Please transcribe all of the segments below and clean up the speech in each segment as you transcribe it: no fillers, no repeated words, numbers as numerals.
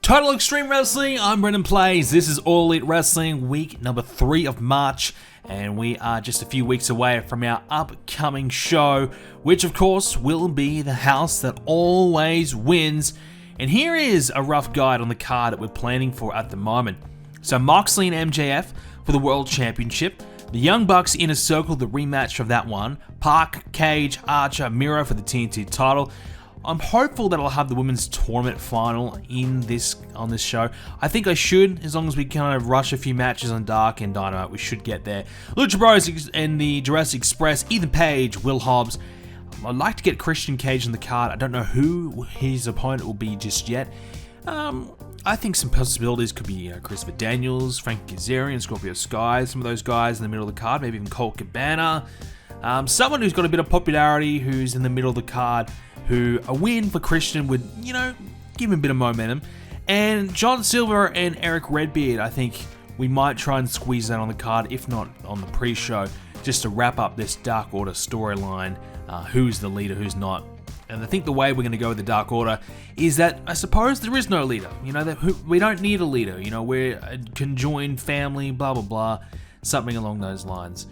Total Extreme Wrestling, I'm Brendan Plays. This is All Elite Wrestling, week number 3 of March, and we are just a few weeks away from our upcoming show, which of course will be the house that always wins. And here is a rough guide on the card that we're planning for at the moment. So Moxley and MJF for the World Championship, the Young Bucks Inner Circle, the rematch of that one, Park, Cage, Archer, Miro for the TNT title. I'm hopeful that I'll have the women's tournament final on this show. I think I should, as long as we kind of rush a few matches on Dark and Dynamite, we should get there. Lucha Bros and the Jurassic Express, Ethan Page, Will Hobbs. I'd like to get Christian Cage on the card. I don't know who his opponent will be just yet. I think some possibilities could be Christopher Daniels, Frankie Kazarian, Scorpio Sky, some of those guys in the middle of the card, maybe even Colt Cabana. Someone who's got a bit of popularity, who's in the middle of the card, who a win for Christian would, give him a bit of momentum. And John Silver and Eric Redbeard, I think we might try and squeeze that on the card, if not on the pre-show, just to wrap up this Dark Order storyline, who's the leader, who's not. And I think the way we're going to go with the Dark Order is that I suppose there is no leader. We don't need a leader. We're a conjoined family, blah, blah, blah, something along those lines.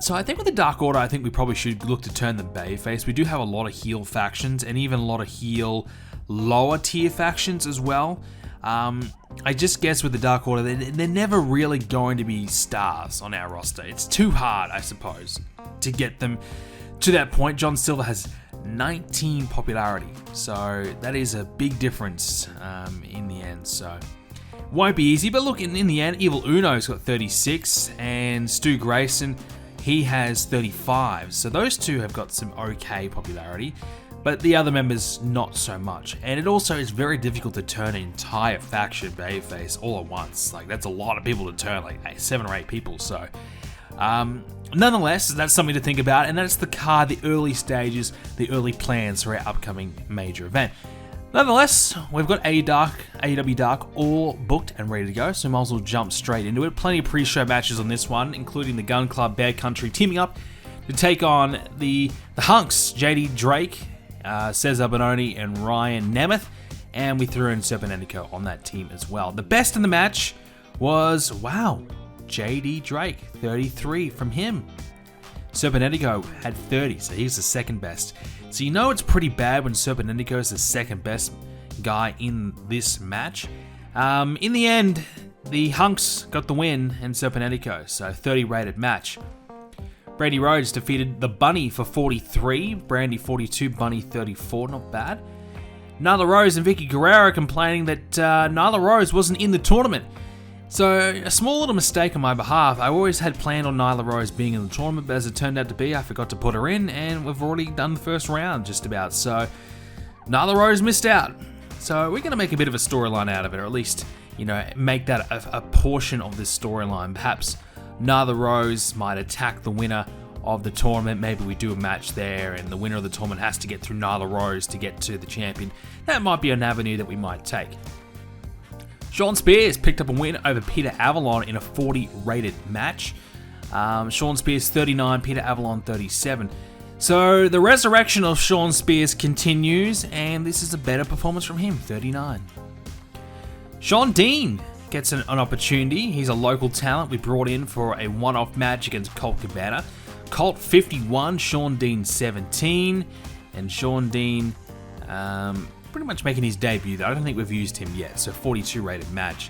So I think with the Dark Order, I think we probably should look to turn them babyface. We do have a lot of heel factions and even a lot of heel lower tier factions as well. I just guess with the Dark Order, they're never really going to be stars on our roster. It's too hard, I suppose, to get them to that point. John Silver has 19 popularity, so that is a big difference in the end. So won't be easy, but look, in the end, Evil Uno's got 36, and Stu Grayson, he has 35. So those two have got some okay popularity, but the other members not so much. And it also is very difficult to turn an entire faction babyface all at once. Like, that's a lot of people to turn, like 7 or 8 people. So nonetheless, that's something to think about, and that's the card, the early stages, the early plans for our upcoming major event. Nonetheless, we've got AEW Dark all booked and ready to go, so might as well jump straight into it. Plenty of pre-show matches on this one, including the Gun Club Bear Country teaming up to take on the Hunks, JD Drake, Cesar Bononi, and Ryan Nemeth, and we threw in Serpentico on that team as well. The best in the match was, JD Drake, 33 from him. Serpentico had 30, so he's the second best. So it's pretty bad when Serpentico is the second best guy in this match. In the end, the Hunks got the win and Serpentico, so 30 rated match. Brandy Rhodes defeated the Bunny for 43, Brandy 42, Bunny 34, not bad. Nyla Rose and Vicky Guerrero complaining that Nyla Rose wasn't in the tournament. So, a small little mistake on my behalf. I always had planned on Nyla Rose being in the tournament, but as it turned out to be, I forgot to put her in, and we've already done the first round, just about. So, Nyla Rose missed out. So, we're going to make a bit of a storyline out of it, or at least, make that a portion of this storyline. Perhaps Nyla Rose might attack the winner of the tournament. Maybe we do a match there, and the winner of the tournament has to get through Nyla Rose to get to the champion. That might be an avenue that we might take. Sean Spears picked up a win over Peter Avalon in a 40 rated match. Sean Spears 39, Peter Avalon 37. So the resurrection of Sean Spears continues, and this is a better performance from him, 39. Sean Dean gets an opportunity. He's a local talent we brought in for a one-off match against Colt Cabana. Colt 51, Sean Dean 17, and Sean Dean pretty much making his debut though. I don't think we've used him yet, so 42 rated match.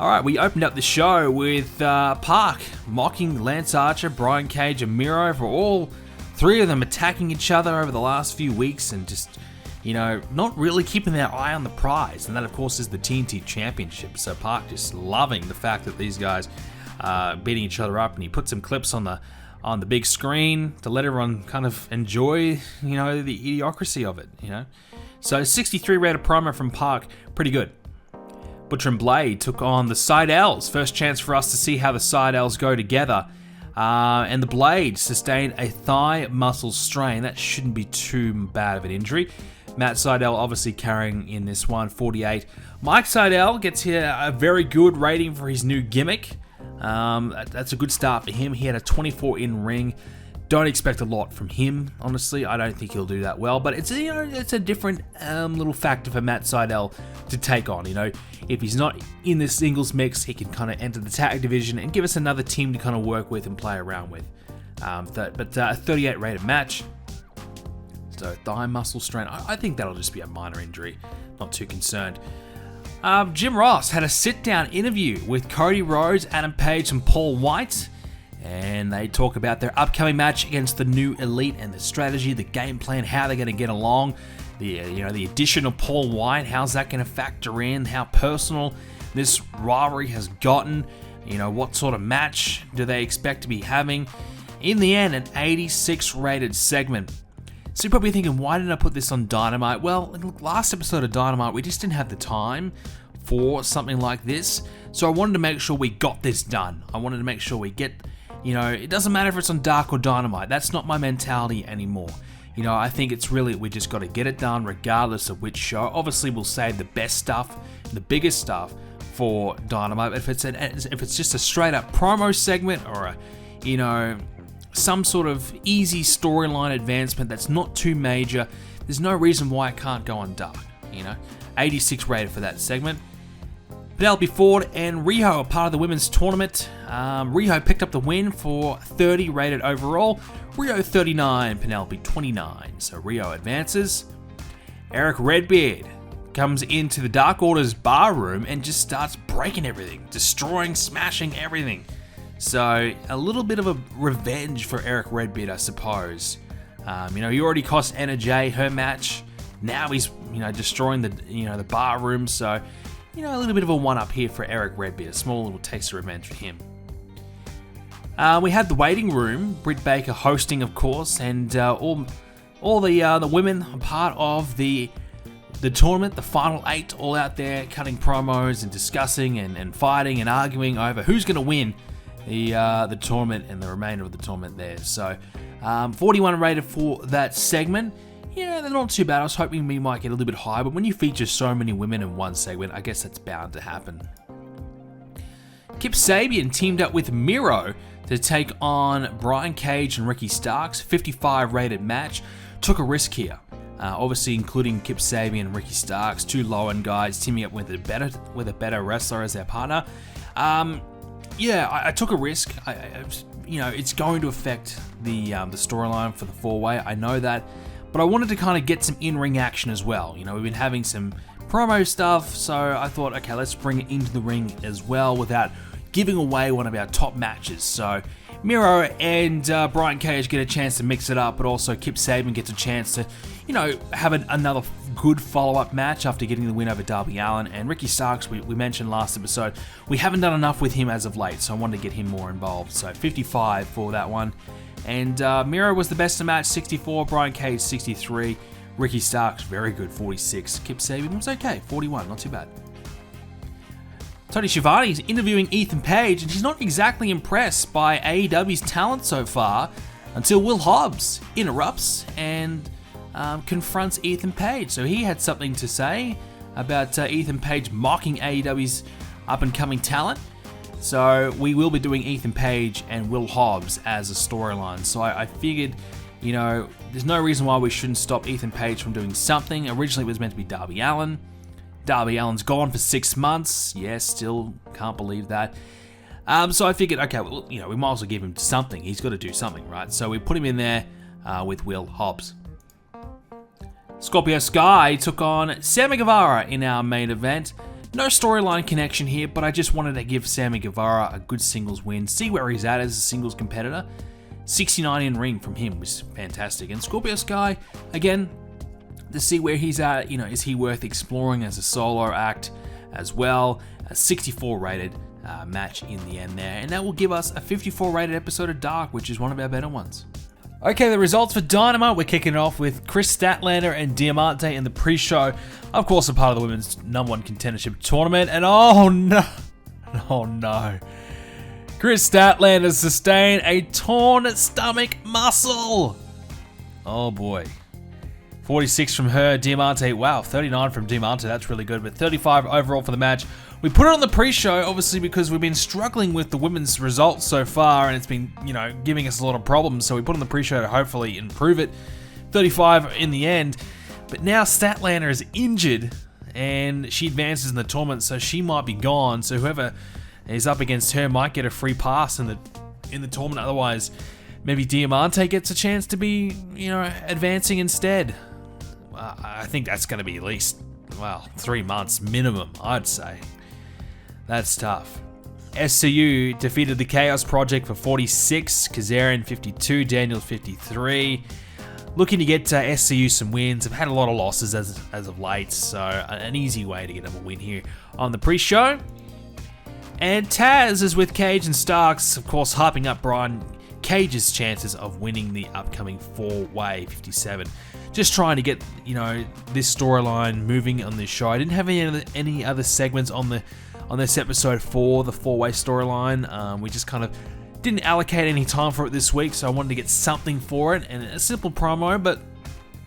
Alright, we opened up the show with Park mocking Lance Archer, Brian Cage, and Miro for all 3 of them attacking each other over the last few weeks and just, not really keeping their eye on the prize. And that, of course, is the TNT Championship. So Park just loving the fact that these guys are beating each other up, and he put some clips on the big screen to let everyone kind of enjoy, the idiocracy of it, So 63 rated promo from Park, pretty good. Butcher and Blade took on the Seidels. First chance for us to see how the Seidels go together. And the Blade sustained a thigh muscle strain. That shouldn't be too bad of an injury. Matt Seidel obviously carrying in this one, 48. Mike Seidel gets here a very good rating for his new gimmick. That's a good start for him. He had a 24 in ring. Don't expect a lot from him, honestly. I don't think he'll do that well, but it's a different little factor for Matt Sydal to take on. If he's not in the singles mix, he can kind of enter the tag division and give us another team to kind of work with and play around with. But a 38 rated match. So thigh muscle strain. I think that'll just be a minor injury. Not too concerned. Jim Ross had a sit-down interview with Cody Rhodes, Adam Page, and Paul White. And they talk about their upcoming match against the New Elite and the strategy, the game plan, how they're going to get along. The addition of Paul White, how's that going to factor in? How personal this rivalry has gotten? What sort of match do they expect to be having? In the end, an 86 rated segment. So you're probably thinking, why didn't I put this on Dynamite? Well, in the last episode of Dynamite, we just didn't have the time for something like this. So I wanted to make sure we got this done. I wanted to make sure we get... it doesn't matter if it's on Dark or Dynamite. That's not my mentality anymore. I think it's really, we just got to get it done regardless of which show. Obviously, we'll save the best stuff, the biggest stuff for Dynamite. But if it's just a straight up promo segment or some sort of easy storyline advancement that's not too major, there's no reason why it can't go on Dark. 86 rated for that segment. Penelope Ford and Riho are part of the women's tournament. Riho picked up the win for 30 rated overall. Riho 39, Penelope 29. So Riho advances. Eric Redbeard comes into the Dark Order's bar room and just starts breaking everything, destroying, smashing everything. So a little bit of a revenge for Eric Redbeard, I suppose. He already cost Anna Jay her match. Now he's destroying the bar room. So a little bit of a one-up here for Eric Redbeard. A small little taste of revenge for him. We had the waiting room. Britt Baker hosting, of course, and all the women are part of the tournament, the final 8, all out there cutting promos and discussing and fighting and arguing over who's going to win the tournament and the remainder of the tournament there. So 41 rated for that segment. Yeah, they're not too bad. I was hoping we might get a little bit higher, but when you feature so many women in one segment, I guess that's bound to happen. Kip Sabian teamed up with Miro to take on Brian Cage and Ricky Starks. 55 rated match. Took a risk here. Obviously including Kip Sabian and Ricky Starks, two low-end guys teaming up with a better wrestler as their partner. I took a risk. It's going to affect the storyline for the 4-way. I know that. But I wanted to kind of get some in-ring action as well. We've been having some promo stuff, so I thought, okay, let's bring it into the ring as well without giving away one of our top matches. So Miro and Brian Cage get a chance to mix it up, but also Kip Sabian gets a chance to, have another good follow-up match after getting the win over Darby Allin. And Ricky Starks, we mentioned last episode, we haven't done enough with him as of late, so I wanted to get him more involved. So 55 for that one. And Miro was the best of the match, 64. Brian Cage, 63. Ricky Starks, very good, 46. Kip Sabian was okay, 41, not too bad. Tony Schiavone is interviewing Ethan Page, and he's not exactly impressed by AEW's talent so far until Will Hobbs interrupts and confronts Ethan Page. So he had something to say about Ethan Page mocking AEW's up-and-coming talent. So we will be doing Ethan Page and Will Hobbs as a storyline. So I figured, there's no reason why we shouldn't stop Ethan Page from doing something. Originally it was meant to be Darby Allin. Darby Allin's gone for 6 months. Yes, still can't believe that. So I figured, okay, well, we might as well give him something. He's got to do something, right? So we put him in there with Will Hobbs. Scorpio Sky took on Sammy Guevara in our main event. No storyline connection here, but I just wanted to give Sammy Guevara a good singles win, see where he's at as a singles competitor. 69 in ring from him was fantastic. And Scorpio Sky, again, to see where he's at, is he worth exploring as a solo act as well. A 64 rated match in the end there. And that will give us a 54 rated episode of Dark, which is one of our better ones. Okay, the results for Dynamite. We're kicking it off with Chris Statlander and Diamante in the pre-show. Of course, a part of the women's #1 contendership tournament. And oh no. Chris Statlander sustained a torn stomach muscle. Oh boy. 46 from her. Diamante, wow, 39 from Diamante. That's really good. But 35 overall for the match. We put it on the pre-show, obviously, because we've been struggling with the women's results so far, and it's been, giving us a lot of problems. So we put it on the pre-show to hopefully improve it. 35 in the end. But now Statlander is injured, and she advances in the tournament, so she might be gone. So whoever is up against her might get a free pass in the tournament. Otherwise, maybe Diamante gets a chance to be, advancing instead. I think that's going to be at least, 3 months minimum, I'd say. That's tough. SCU defeated the Chaos Project for 46, Kazarian 52, Daniels 53. Looking to get SCU some wins. Have had a lot of losses as of late, so an easy way to get them a win here on the pre-show. And Taz is with Cage and Starks, of course, hyping up Brian Cage's chances of winning the upcoming 4-way 57. Just trying to get, this storyline moving on this show. I didn't have any other segments on this episode for the 4-way storyline. We just kind of didn't allocate any time for it this week, so I wanted to get something for it, and a simple promo, but,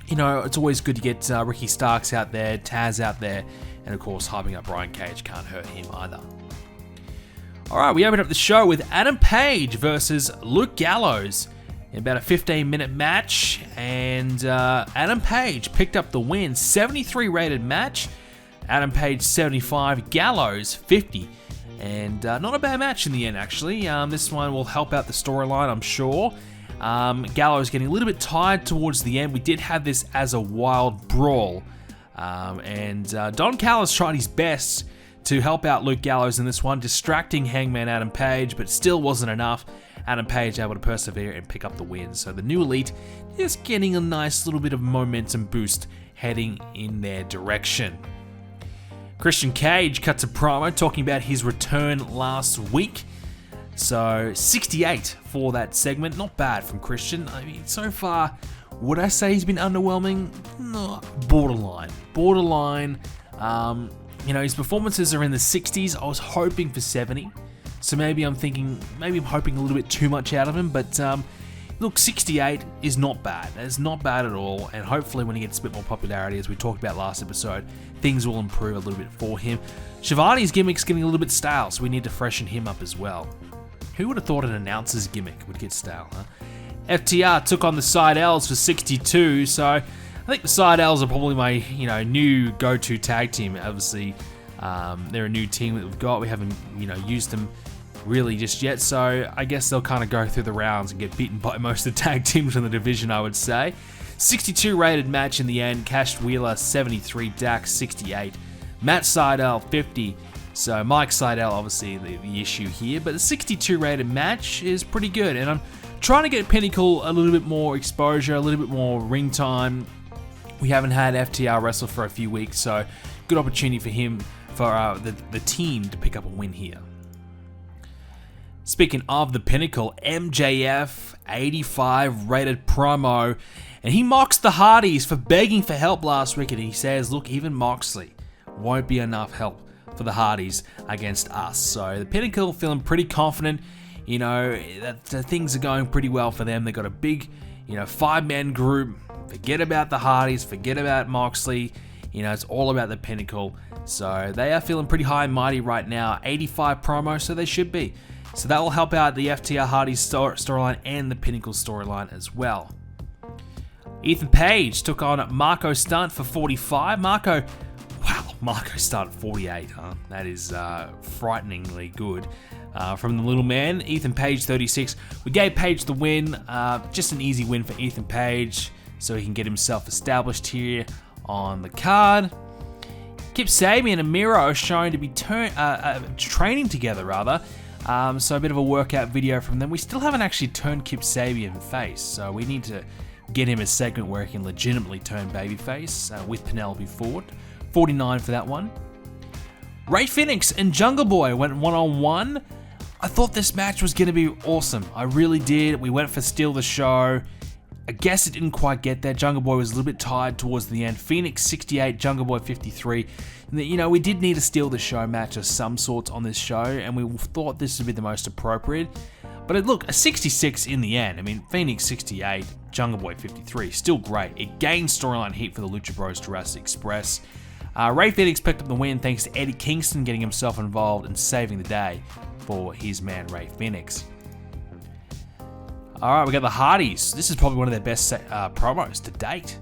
it's always good to get Ricky Starks out there, Taz out there, and of course, hyping up Brian Cage can't hurt him either. Alright, we open up the show with Adam Page versus Luke Gallows in about a 15-minute match, and Adam Page picked up the win. 73 rated match, Adam Page 75, Gallows 50, and not a bad match in the end, actually. This one will help out the storyline, I'm sure. Gallows getting a little bit tired towards the end. We did have this as a wild brawl, and Don Callis tried his best to help out Luke Gallows in this one, distracting Hangman Adam Page, but still wasn't enough. Adam Page able to persevere and pick up the win. So the New Elite is getting a nice little bit of momentum boost heading in their direction. Christian Cage cuts a promo talking about his return last week. So 68 for that segment. Not bad from Christian. I mean, so far, would I say he's been underwhelming? No, borderline. His performances are in the 60s. I was hoping for 70. So maybe I'm hoping a little bit too much out of him. But look, 68 is not bad. It's not bad at all. And hopefully when he gets a bit more popularity, as we talked about last episode, things will improve a little bit for him. Shivani's gimmick's getting a little bit stale, so we need to freshen him up as well. Who would have thought an announcer's gimmick would get stale, huh? FTR took on the Seidels for 62, so I think the Seidels are probably my, new go-to tag team. Obviously, they're a new team that we've got. We haven't, used them really just yet, so I guess they'll kind of go through the rounds and get beaten by most of the tag teams in the division, I would say. 62 rated match in the end. Cash Wheeler 73, Dax 68, Matt Seidel 50. So Mike Seidel obviously the issue here, but the 62 rated match is pretty good, and I'm trying to get Pinnacle a little bit more exposure, a little bit more ring time. We haven't had FTR wrestle for a few weeks, so good opportunity for him, for the team to pick up a win here. Speaking of the Pinnacle, MJF 85 rated promo, and he mocks the Hardys for begging for help last week, and he says, look, even Moxley won't be enough help for the Hardys against us. So the Pinnacle feeling pretty confident, that things are going pretty well for them. They got a big, 5-man group. Forget about the Hardys, forget about Moxley. It's all about the Pinnacle. So they are feeling pretty high and mighty right now. 85 promo, so they should be. So that will help out the FTR Hardys storyline and the Pinnacle storyline as well. Ethan Page took on Marco Stunt for 45. Marco Stunt 48, huh? That is frighteningly good. From the little man, Ethan Page 36. We gave Page the win. Just an easy win for Ethan Page, so he can get himself established here on the card. Kip Sabian and Miro are showing to be training together, rather. So a bit of a workout video from them. We still haven't actually turned Kip Sabian face, so we need to get him a segment where he can legitimately turn babyface with Penelope Ford. 49 for that one. Ray Phoenix and Jungle Boy went one-on-one. I thought this match was going to be awesome. I really did. We went for Steal the Show. I guess it didn't quite get there. Jungle Boy was a little bit tired towards the end. Phoenix 68, Jungle Boy 53. And, we did need a Steal the Show match of some sorts on this show, and we thought this would be the most appropriate. But look, a 66 in the end. I mean, Phoenix 68, Jungle Boy 53, still great. It gained storyline heat for the Lucha Bros Jurassic Express. Ray Phoenix picked up the win thanks to Eddie Kingston getting himself involved and saving the day for his man Ray Phoenix. Alright, we got the Hardys. This is probably one of their best promos to date.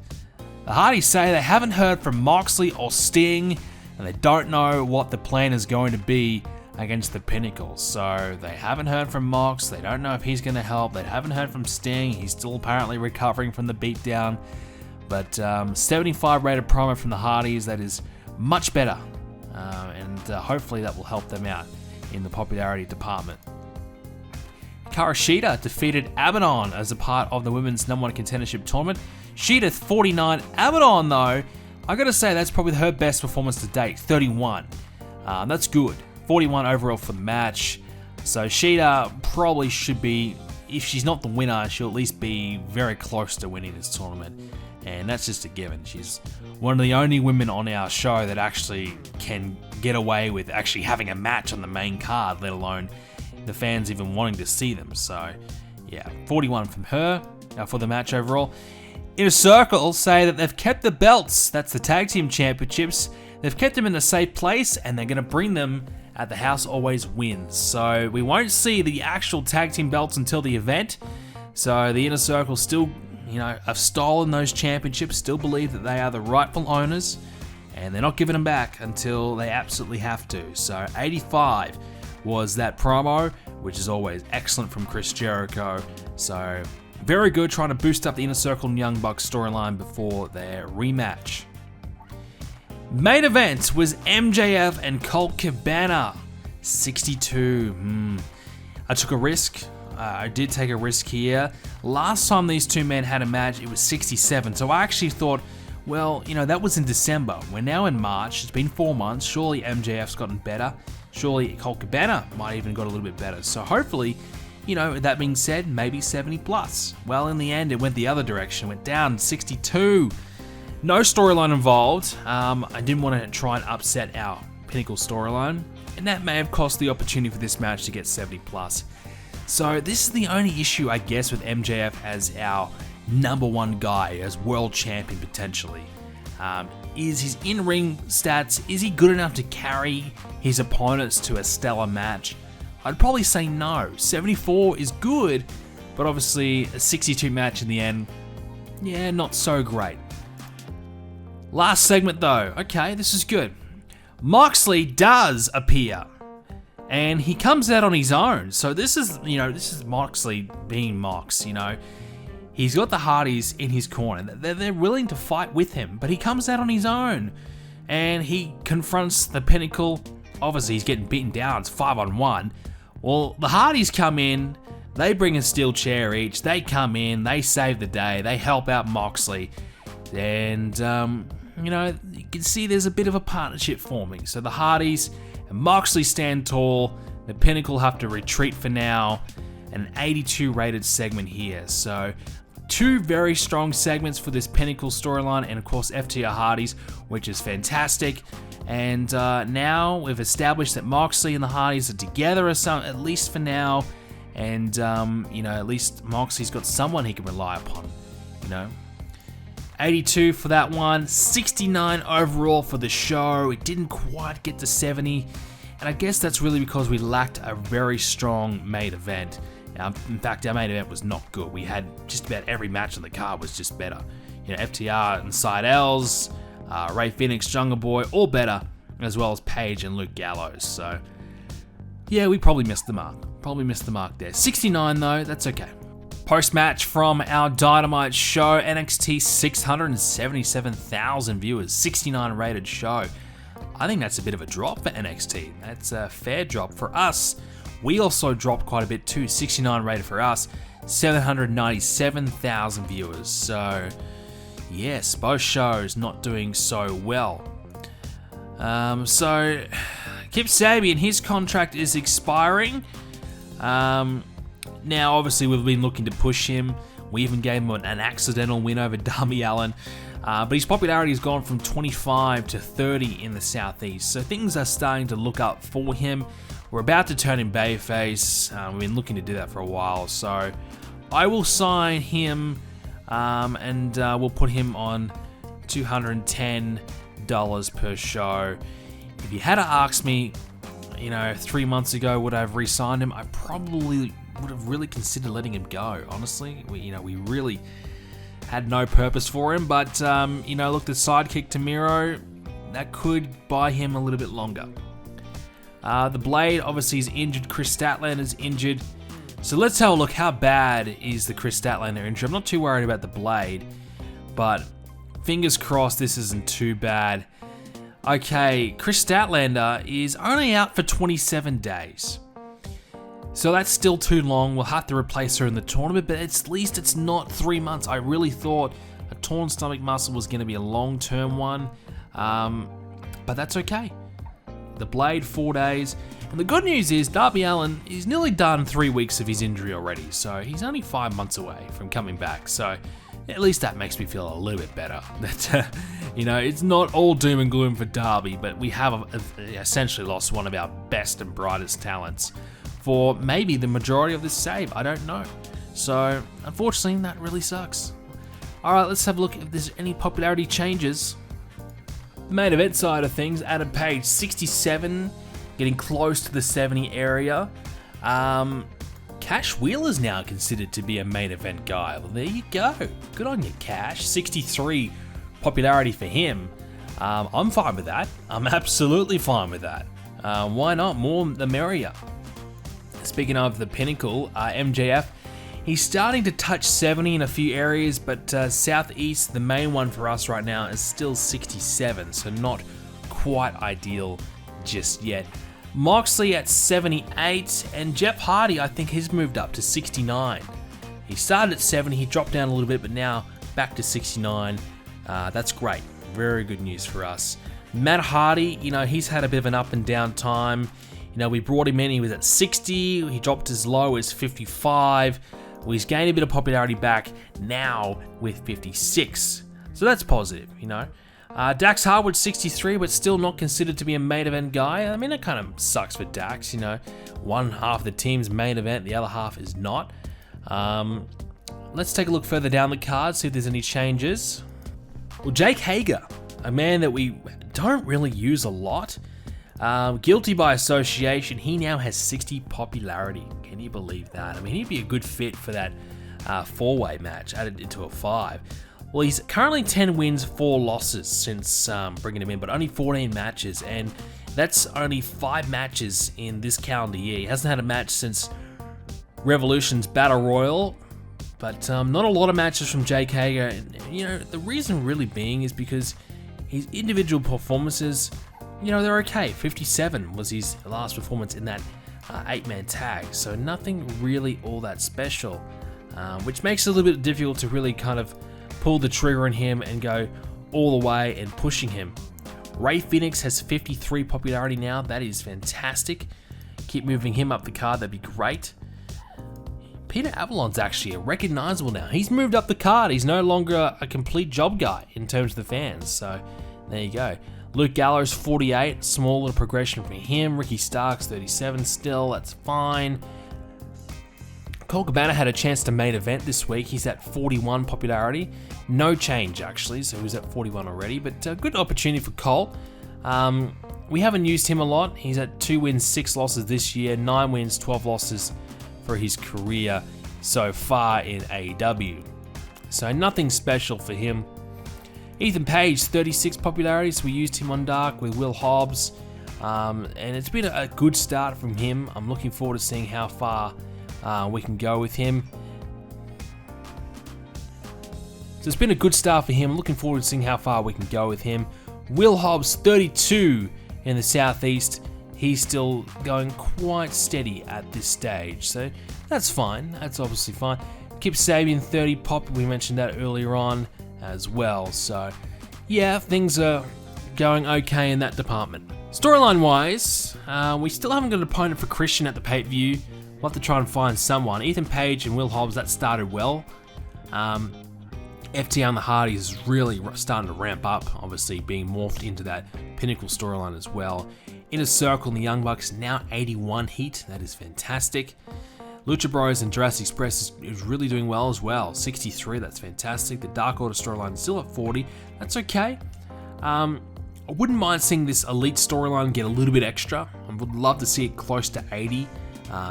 The Hardys say they haven't heard from Moxley or Sting, and they don't know what the plan is going to be against the Pinnacle. So they haven't heard from Mox, they don't know if he's going to help, they haven't heard from Sting, he's still apparently recovering from the beatdown. But 75 rated promo from the Hardys, that is much better, and hopefully that will help them out in the popularity department. Karashita defeated Abaddon as a part of the women's number 1 contendership tournament. Sheeta 49, Abaddon though, I gotta say that's probably her best performance to date, 31. That's good, 41 overall for the match. So Sheeta probably should be, if she's not the winner, she'll at least be very close to winning this tournament. And that's just a given. She's one of the only women on our show that actually can get away with actually having a match on the main card, let alone the fans even wanting to see them. So yeah, 41 from her for the match overall. Inner Circle say that they've kept the belts, that's the tag team championships, they've kept them in a safe place and they're going to bring them at the House Always Wins. So we won't see the actual tag team belts until the event. So the Inner Circle still, have stolen those championships, still believe that they are the rightful owners, and they're not giving them back until they absolutely have to. So 85 was that promo, which is always excellent from Chris Jericho. So very good, trying to boost up the Inner Circle and Young Bucks storyline before their rematch. Main event was MJF and Colt Cabana, 62. I took a risk. I did take a risk here. Last time these two men had a match, it was 67. So I actually thought, well, that was in December. We're now in March. It's been 4 months. Surely MJF's gotten better. Surely Colt Cabana might even got a little bit better. So hopefully, that being said, maybe 70 plus. Well, in the end, it went the other direction. It went down 62. No storyline involved. I didn't want to try and upset our Pinnacle storyline, and that may have cost the opportunity for this match to get 70 plus. So this is the only issue, I guess, with MJF as our number 1 guy, as world champion potentially. Is his in-ring stats, is he good enough to carry his opponents to a stellar match? I'd probably say no. 74 is good, but obviously a 62 match in the end, yeah, not so great. Last segment though, okay, this is good. Moxley does appear, and he comes out on his own. So this is Moxley being Mox, He's got the Hardys in his corner. They're willing to fight with him, but he comes out on his own, and he confronts the Pinnacle. Obviously, he's getting beaten down. It's 5-on-1. Well, the Hardys come in. They bring a steel chair each. They come in. They save the day. They help out Moxley. And, you can see there's a bit of a partnership forming. So the Hardys and Moxley stand tall. The Pinnacle have to retreat for now. An 82 rated segment here. So 2 very strong segments for this Pinnacle storyline, and of course FTR Hardys, which is fantastic. And now we've established that Moxley and the Hardys are together, at least for now. And at least Moxley's got someone he can rely upon. 82 for that one, 69 overall for the show. It didn't quite get to 70, and I guess that's really because we lacked a very strong main event. In fact, our main event was not good. We had just about every match on the card was just better. FTR and Seidels, Ray Phoenix, Jungle Boy, all better, as well as Paige and Luke Gallows. So, yeah, we probably missed the mark. There. 69 though, that's okay. Post-match from our Dynamite show, NXT 677,000 viewers, 69 rated show. I think that's a bit of a drop for NXT. That's a fair drop for us. We also dropped quite a bit too, 69 rated for us, 797,000 viewers. So, yes, both shows not doing so well. So, Kip Sabian, his contract is expiring. Now, obviously, we've been looking to push him. We even gave him an accidental win over Darby Allin. But his popularity has gone from 25 to 30 in the Southeast. So things are starting to look up for him. We're about to turn him babyface. We've been looking to do that for a while, so I will sign him and we'll put him on $210 per show. If you had to ask me, 3 months ago would I have re-signed him, I probably would have really considered letting him go. Honestly, we really had no purpose for him, but look, the sidekick to Miro, that could buy him a little bit longer. The Blade obviously is injured. Chris Statlander is injured. So let's have a look. How bad is the Chris Statlander injury? I'm not too worried about the Blade, but fingers crossed this isn't too bad. Okay, Chris Statlander is only out for 27 days. So that's still too long. We'll have to replace her in the tournament, but at least it's not 3 months. I really thought a torn stomach muscle was going to be a long-term one, but that's okay. The Blade, 4 days. And the good news is Darby Allin is nearly done 3 weeks of his injury already, so he's only 5 months away from coming back. So at least that makes me feel a little bit better. That it's not all doom and gloom for Darby, but we have essentially lost one of our best and brightest talents for maybe the majority of this save. I don't know. So unfortunately, that really sucks. All right, let's have a look if there's any popularity changes. The main event side of things, Adam Page, 67, getting close to the 70 area. Cash Wheeler's now considered to be a main event guy. Well, there you go. Good on you, Cash. 63 popularity for him. I'm fine with that. I'm absolutely fine with that. Why not? More the merrier. Speaking of the pinnacle, MJF, he's starting to touch 70 in a few areas, but Southeast, the main one for us right now, is still 67, so not quite ideal just yet. Moxley at 78, and Jeff Hardy, I think he's moved up to 69. He started at 70, he dropped down a little bit, but now back to 69. That's great. Very good news for us. Matt Hardy, he's had a bit of an up and down time. We brought him in, he was at 60, he dropped as low as 55. Well, he's gained a bit of popularity back now with 56. So that's positive, Dax Harwood, 63, but still not considered to be a main event guy. I mean, it kind of sucks for Dax, One half of the team's main event, the other half is not. Let's take a look further down the card, see if there's any changes. Well, Jake Hager, a man that we don't really use a lot. Guilty by association, he now has 60 popularity. Can you believe that? I mean, he'd be a good fit for that 4-way match, added into a 5. Well, he's currently 10 wins, 4 losses since bringing him in, but only 14 matches, and that's only 5 matches in this calendar year. He hasn't had a match since Revolution's Battle Royal, but not a lot of matches from Jake Hager. The reason really being is because his individual performances, they're okay. 57 was his last performance in that 8-man tag, so nothing really all that special, which makes it a little bit difficult to really kind of pull the trigger on him and go all the way and pushing him. Ray Phoenix has 53 popularity now. That is fantastic. Keep moving him up the card, that'd be great. Peter Avalon's actually recognizable now. He's moved up the card. He's no longer a complete job guy in terms of the fans, so there you go. Luke Gallows, 48, small little progression for him. Ricky Starks, 37 still, that's fine. Cole Cabana had a chance to main event this week. He's at 41 popularity. No change, actually, so he was at 41 already, but good opportunity for Cole. We haven't used him a lot. He's at 2 wins, 6 losses this year, 9 wins, 12 losses for his career so far in AEW. So nothing special for him. Ethan Page, 36 popularity, so we used him on Dark with Will Hobbs, and it's been a good start from him. I'm looking forward to seeing how far we can go with him. So it's been a good start for him. I'm looking forward to seeing how far we can go with him. Will Hobbs, 32 in the Southeast. He's still going quite steady at this stage, so that's fine. That's obviously fine. Kip Sabian, 30 pop. We mentioned that earlier on as well. So yeah, things are going okay in that department. Storyline wise, we still haven't got an opponent for Christian at the pay-per-view. We'll have to try and find someone. Ethan Page and Will Hobbs, that started well. FTR and the Hardys is really starting to ramp up, obviously being morphed into that Pinnacle storyline as well. Inner Circle and the Young Bucks now 81 heat. That is fantastic. Lucha Bros and Jurassic Express is really doing well as well. 63, that's fantastic. The Dark Order storyline is still at 40. That's okay. I wouldn't mind seeing this Elite storyline get a little bit extra. I would love to see it close to 80,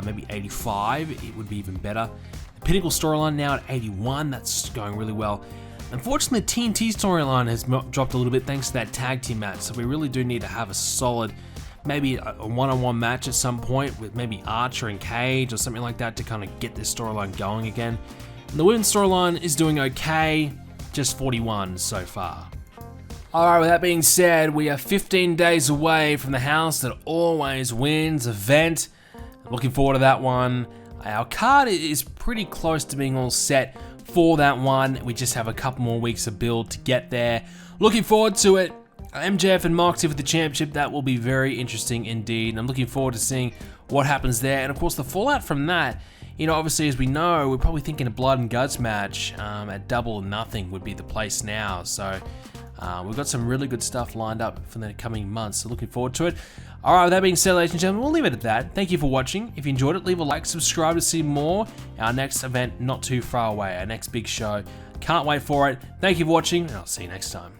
maybe 85. It would be even better. The Pinnacle storyline now at 81. That's going really well. Unfortunately, the TNT storyline has dropped a little bit thanks to that tag team match. So we really do need to have a solid, maybe a one-on-one match at some point with maybe Archer and Cage or something like that to kind of get this storyline going again. And the women's storyline is doing okay, just 41 so far. Alright, with that being said, we are 15 days away from the House That Always Wins event. Looking forward to that one. Our card is pretty close to being all set for that one. We just have a couple more weeks of build to get there. Looking forward to it. MJF and Moxie for the championship, that will be very interesting indeed. And I'm looking forward to seeing what happens there. And of course, the fallout from that, obviously, as we know, we're probably thinking a blood and guts match at Double or Nothing would be the place now. So we've got some really good stuff lined up for the coming months. So looking forward to it. All right, with that being said, ladies and gentlemen, we'll leave it at that. Thank you for watching. If you enjoyed it, leave a like, subscribe to see more. Our next event not too far away, our next big show. Can't wait for it. Thank you for watching, and I'll see you next time.